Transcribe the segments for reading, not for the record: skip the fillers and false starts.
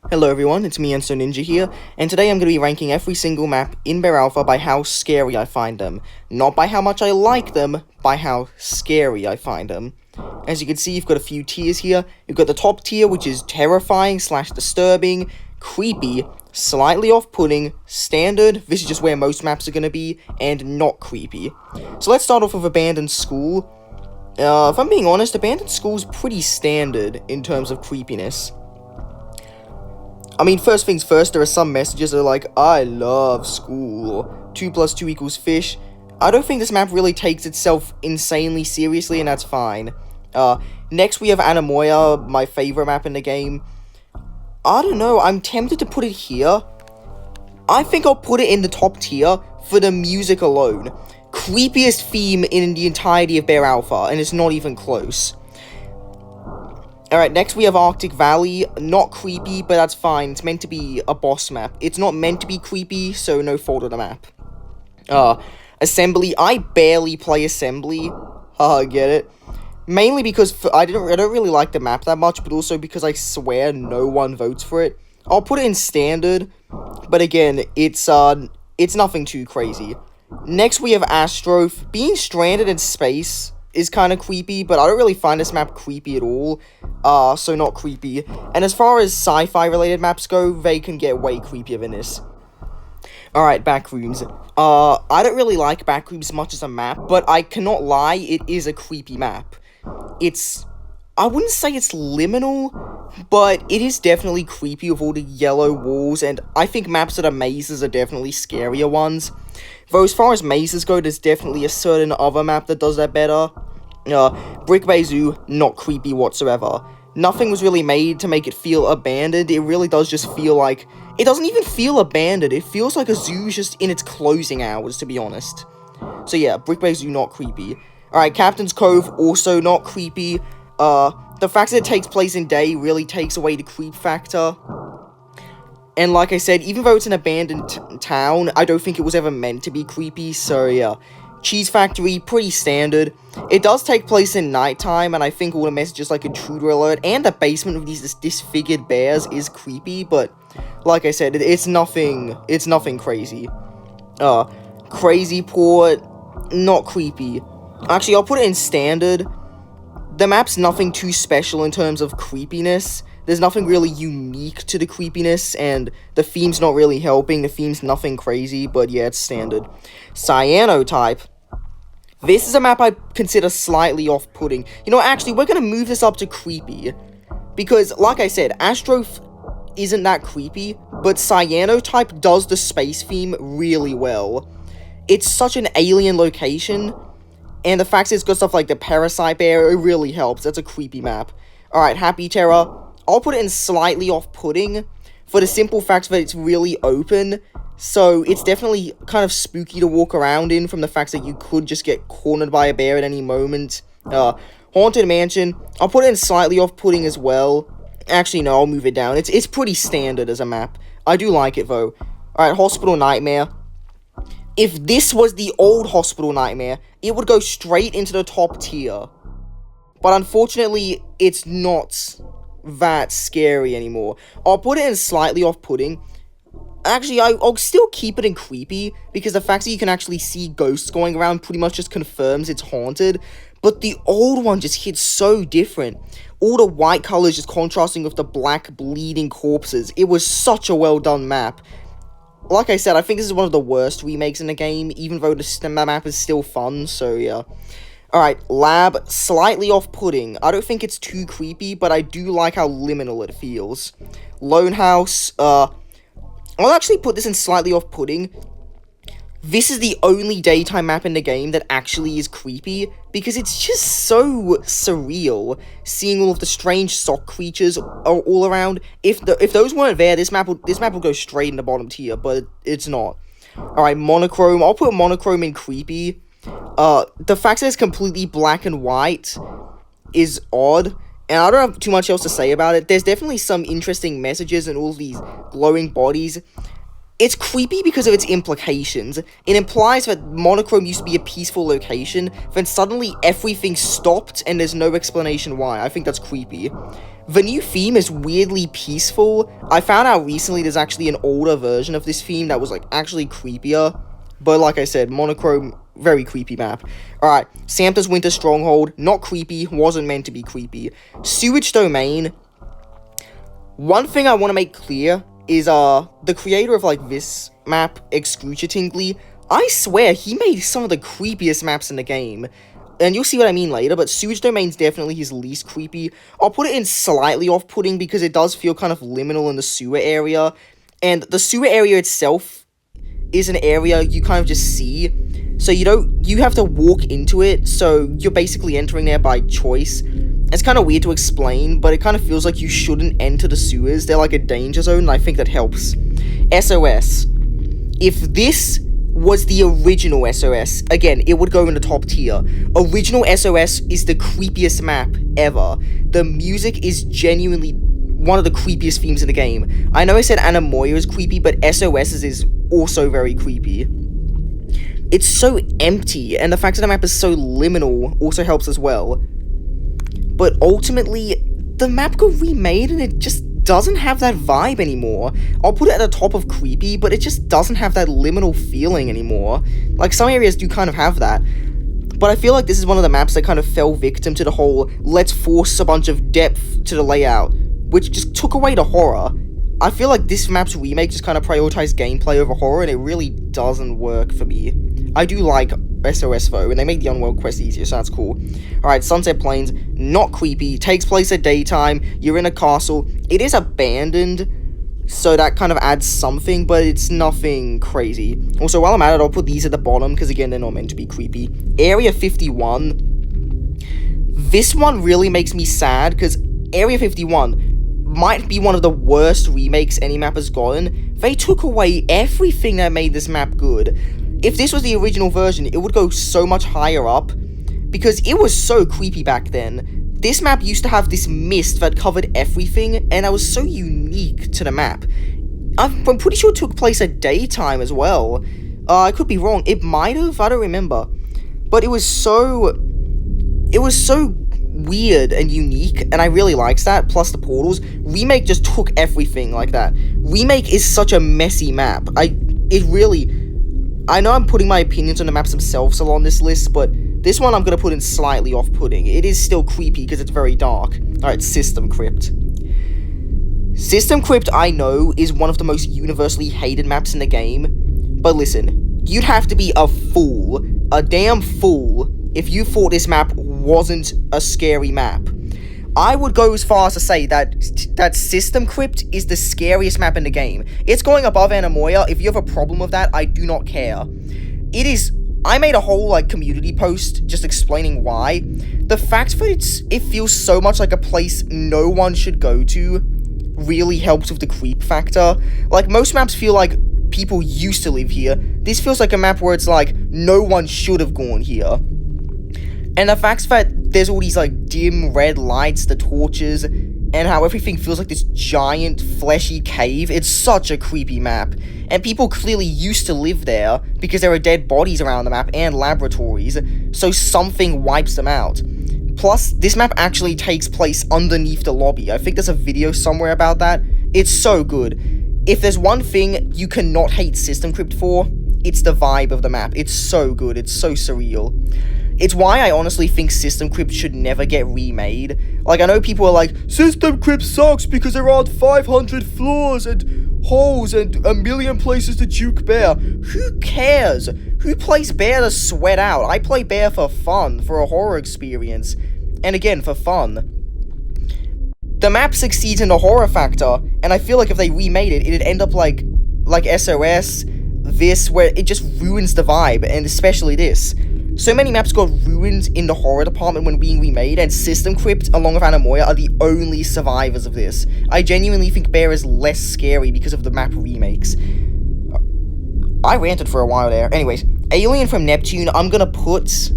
Hello everyone, it's me Enso Ninja here, and today I'm going to be ranking every single map in Bear Alpha by how scary I find them. Not by how much I like them, by how scary I find them. As you can see, you've got a few tiers here. You've got the top tier, which is terrifying / disturbing, creepy, slightly off-putting, standard, this is just where most maps are going to be, and not creepy. So let's start off with Abandoned School. If I'm being honest, Abandoned School's pretty standard in terms of creepiness. I mean, first things first, there are some messages that are like, I love school, 2 + 2 = fish. I don't think this map really takes itself insanely seriously, and that's fine. Next we have Anamoya, my favorite map in the game. I don't know, I'm tempted to put it here. I think I'll put it in the top tier for the music alone. Creepiest theme in the entirety of Bear Alpha, and it's not even close. Alright, next we have Arctic Valley. Not creepy, but that's fine. It's meant to be a boss map. It's not meant to be creepy, so no fault of the map. Assembly. I barely play Assembly. Get it? Mainly because I don't really like the map that much, but also because I swear no one votes for it. I'll put it in standard, but again, it's nothing too crazy. Next we have Astroph. Being stranded in space is kind of creepy, but I don't really find this map creepy at all, so not creepy. And as far as sci-fi related maps go, they can get way creepier than this. Alright, Backrooms. I don't really like Backrooms much as a map, but I cannot lie, it is a creepy map. I wouldn't say it's liminal, but it is definitely creepy with all the yellow walls, and I think maps that are mazes are definitely scarier ones. Though as far as mazes go, there's definitely a certain other map that does that better. Brick Bay Zoo, not creepy whatsoever. Nothing was really made to make it feel abandoned. It really does just feel like... It doesn't even feel abandoned. It feels like a zoo just in its closing hours, to be honest. So yeah, Brick Bay Zoo, not creepy. Alright, Captain's Cove, also not creepy. The fact that it takes place in day really takes away the creep factor. And like I said, even though it's an abandoned town, I don't think it was ever meant to be creepy, so yeah. Cheese Factory, pretty standard. It does take place in nighttime, and I think all the messages like intruder alert and the basement of these disfigured bears is creepy, but like I said, it's nothing crazy. Crazy Port, not creepy. Actually, I'll put it in standard. The map's nothing too special in terms of creepiness. There's nothing really unique to the creepiness, and the theme's not really helping. The theme's nothing crazy, but yeah, it's standard. Cyanotype. This is a map I consider slightly off-putting. You know, actually, we're gonna move this up to creepy. Because, like I said, Astroph isn't that creepy, but Cyanotype does the space theme really well. It's such an alien location, and the fact that it's got stuff like the Parasite Bear, it really helps. That's a creepy map. Alright, Happy Terror. I'll put it in slightly off-putting, for the simple fact that it's really open, so it's definitely kind of spooky to walk around in, from the fact that you could just get cornered by a bear at any moment. Haunted Mansion. I'll put it in slightly off-putting as well. Actually, no, I'll move it down. It's pretty standard as a map. I do like it, though. Alright, Hospital Nightmare. If this was the old Hospital Nightmare, it would go straight into the top tier. But unfortunately, it's not that scary anymore. I'll put it in slightly off-putting. Actually, I'll still keep it in creepy, because the fact that you can actually see ghosts going around pretty much just confirms it's haunted. But the old one just hits so different. All the white colors just contrasting with the black bleeding corpses. It was such a well done map. Like I said, I think this is one of the worst remakes in the game, even though the map is still fun, so yeah. Alright, Lab, slightly off-putting. I don't think it's too creepy, but I do like how liminal it feels. Lone House, I'll actually put this in slightly off-putting. This is the only daytime map in the game that actually is creepy, because it's just so surreal, seeing all of the strange sock creatures all around. If those weren't there, this map will go straight in the bottom tier, but it's not. Alright, Monochrome, I'll put Monochrome in creepy. The fact that it's completely black and white is odd, and I don't have too much else to say about it. There's definitely some interesting messages and all these glowing bodies. It's creepy because of its implications. It implies that Monochrome used to be a peaceful location, then suddenly everything stopped and there's no explanation why. I think that's creepy. The new theme is weirdly peaceful. I found out recently there's actually an older version of this theme that was like actually creepier. But like I said, Monochrome, very creepy map. Alright, Sampha's Winter Stronghold, not creepy, wasn't meant to be creepy. Sewage Domain. One thing I want to make clear is the creator of like this map, Excruciatingly, I swear he made some of the creepiest maps in the game. And you'll see what I mean later, but Sewage Domain's definitely his least creepy. I'll put it in slightly off-putting because it does feel kind of liminal in the sewer area. And the sewer area itself is an area you kind of just see. So you have to walk into it, so you're basically entering there by choice. It's kind of weird to explain, but it kind of feels like you shouldn't enter the sewers. They're like a danger zone, and I think that helps. SOS. If this was the original SOS, again, it would go in the top tier. Original SOS is the creepiest map ever. The music is genuinely one of the creepiest themes in the game. I know I said Anamoya is creepy, but SOS's is also very creepy. It's so empty, and the fact that the map is so liminal also helps as well. But ultimately, the map got remade and it just doesn't have that vibe anymore. I'll put it at the top of creepy, but it just doesn't have that liminal feeling anymore. Like, some areas do kind of have that. But I feel like this is one of the maps that kind of fell victim to the whole, let's force a bunch of depth to the layout, which just took away the horror. I feel like this map's remake just kind of prioritized gameplay over horror, and it really doesn't work for me. I do like SOS though, and they made the Unworld quest easier, so that's cool. Alright, Sunset Plains, not creepy, takes place at daytime, you're in a castle, it is abandoned, so that kind of adds something, but it's nothing crazy. Also, while I'm at it, I'll put these at the bottom, because again, they're not meant to be creepy. Area 51, this one really makes me sad, because Area 51 might be one of the worst remakes any map has gotten. They took away everything that made this map good. If this was the original version, it would go so much higher up, because it was so creepy back then. This map used to have this mist that covered everything, and that was so unique to the map. I'm pretty sure it took place at daytime as well. I could be wrong, it might have, I don't remember. But it was so weird and unique, and I really liked that, plus the portals. Remake just took everything like that. Remake is such a messy map. I know I'm putting my opinions on the maps themselves along this list, but this one I'm going to put in slightly off-putting. It is still creepy because it's very dark. Alright, System Crypt. System Crypt, I know, is one of the most universally hated maps in the game, but listen, you'd have to be a fool, a damn fool, if you thought this map wasn't a scary map. I would go as far as to say that System Crypt is the scariest map in the game. It's going above Anamoya. If you have a problem with that, I do not care. It is... I made a whole, like, community post just explaining why. The fact that it feels so much like a place no one should go to really helps with the creep factor. Like, most maps feel like people used to live here. This feels like a map where it's like, no one should have gone here. And the fact that there's all these, like, dim red lights, the torches, and how everything feels like this giant, fleshy cave, it's such a creepy map. And people clearly used to live there, because there are dead bodies around the map, and laboratories, so something wipes them out. Plus, this map actually takes place underneath the lobby. I think there's a video somewhere about that. It's so good. If there's one thing you cannot hate System Crypt for, it's the vibe of the map. It's so good, it's so surreal. It's why I honestly think System Crypt should never get remade. Like, I know people are like, System Crypt sucks because there aren't 500 floors and holes and a million places to juke bear. Who cares? Who plays bear to sweat out? I play bear for fun, for a horror experience. And again, for fun. The map succeeds in the horror factor, and I feel like if they remade it, it'd end up like SOS, this, where it just ruins the vibe, and especially this. So many maps got ruined in the horror department when being remade, and System Crypt, along with Anamoya, are the only survivors of this. I genuinely think Bear is less scary because of the map remakes. I ranted for a while there. Anyways, Alien from Neptune, I'm gonna put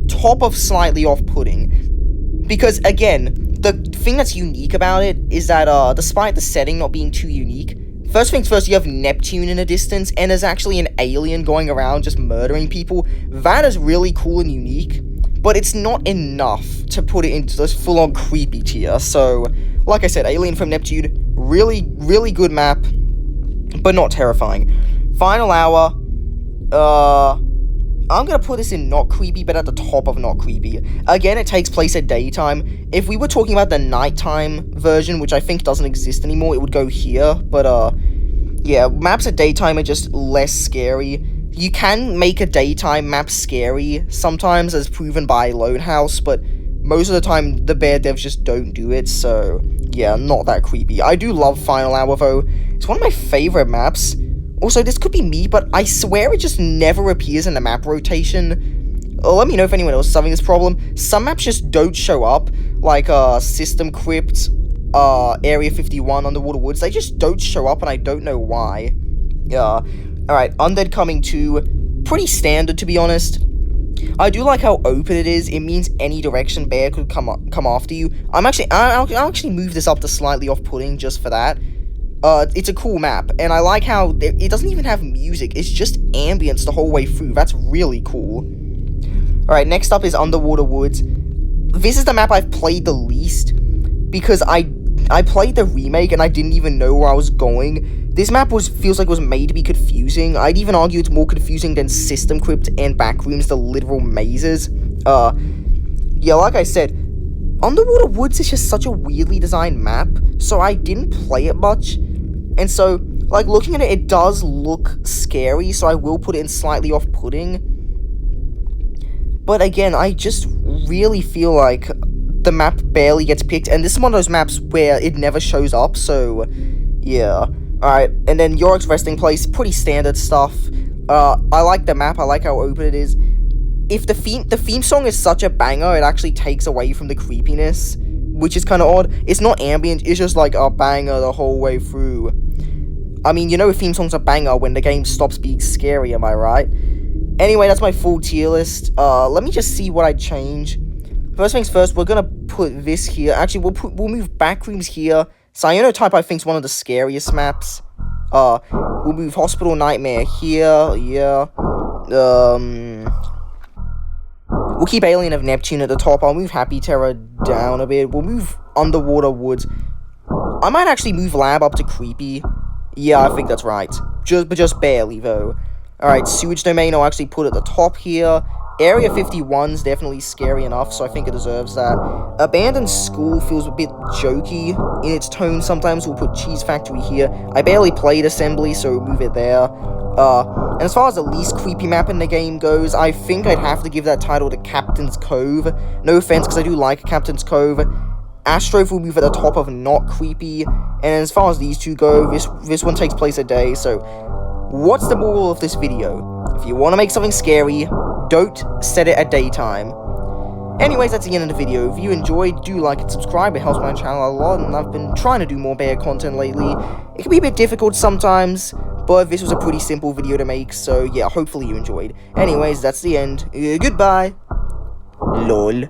top of slightly off-putting. Because, again, the thing that's unique about it is that, despite the setting not being too unique, First things first, you have Neptune in the distance, and there's actually an alien going around just murdering people. That is really cool and unique, but it's not enough to put it into this full-on creepy tier. So, like I said, Alien from Neptune, really, really good map, but not terrifying. Final Hour, I'm gonna put this in not creepy, but at the top of not creepy. Again, it takes place at daytime. If we were talking about the nighttime version, which I think doesn't exist anymore, it would go here. But, yeah, maps at daytime are just less scary. You can make a daytime map scary sometimes, as proven by Lone House, but most of the time, the bear devs just don't do it, so, yeah, not that creepy. I do love Final Hour, though. It's one of my favorite maps. Also, this could be me, but I swear it just never appears in the map rotation. Let me know if anyone else is having this problem. Some maps just don't show up, like System Crypt, Area 51, Underwater Woods. They just don't show up, and I don't know why. Yeah. Alright, Undead Coming 2. Pretty standard, to be honest. I do like how open it is. It means any direction bear could come after you. I'll actually move this up to slightly off-putting just for that. It's a cool map, and I like how it doesn't even have music. It's just ambience the whole way through. That's really cool. Alright, next up is Underwater Woods. This is the map I've played the least, because I played the remake, and I didn't even know where I was going. This map feels like it was made to be confusing. I'd even argue it's more confusing than System Crypt and Backrooms, the literal mazes. Yeah, like I said, Underwater Woods is just such a weirdly designed map, so I didn't play it much. And so, like, looking at it, it does look scary, so I will put it in slightly off-putting. But again, I just really feel like the map barely gets picked, and this is one of those maps where it never shows up, so, yeah. Alright, and then Yorick's Resting Place, pretty standard stuff. I like the map, I like how open it is. If the theme song is such a banger, it actually takes away from the creepiness, which is kind of odd. It's not ambient, it's just like a banger the whole way through. I mean, you know theme songs are banger when the game stops being scary, am I right? Anyway, that's my full tier list. Let me just see what I change. First things first, we're gonna put this here. Actually, we'll move Backrooms here. Cyanotype, I think, is one of the scariest maps. We'll move Hospital Nightmare here, yeah. We'll keep Alien of Neptune at the top. I'll move Happy Terror down a bit. We'll move Underwater Woods. I might actually move Lab up to Creepy. Yeah, I think that's right. But just barely, though. Alright, Sewage Domain I'll actually put at the top here. Area 51's definitely scary enough, so I think it deserves that. Abandoned School feels a bit jokey in its tone. Sometimes we'll put Cheese Factory here. I barely played Assembly, so we'll move it there. And as far as the least creepy map in the game goes, I think I'd have to give that title to Captain's Cove. No offense, because I do like Captain's Cove. Astroph will move at the top of not creepy. And as far as these two go, this one takes place a day, so what's the moral of this video? If you want to make something scary, don't set it at daytime. Anyways, that's the end of the video. If you enjoyed, do like and subscribe. It helps my channel a lot, and I've been trying to do more bear content lately. It can be a bit difficult sometimes, but this was a pretty simple video to make, so yeah, hopefully you enjoyed. Anyways, that's the end. Goodbye. LOL.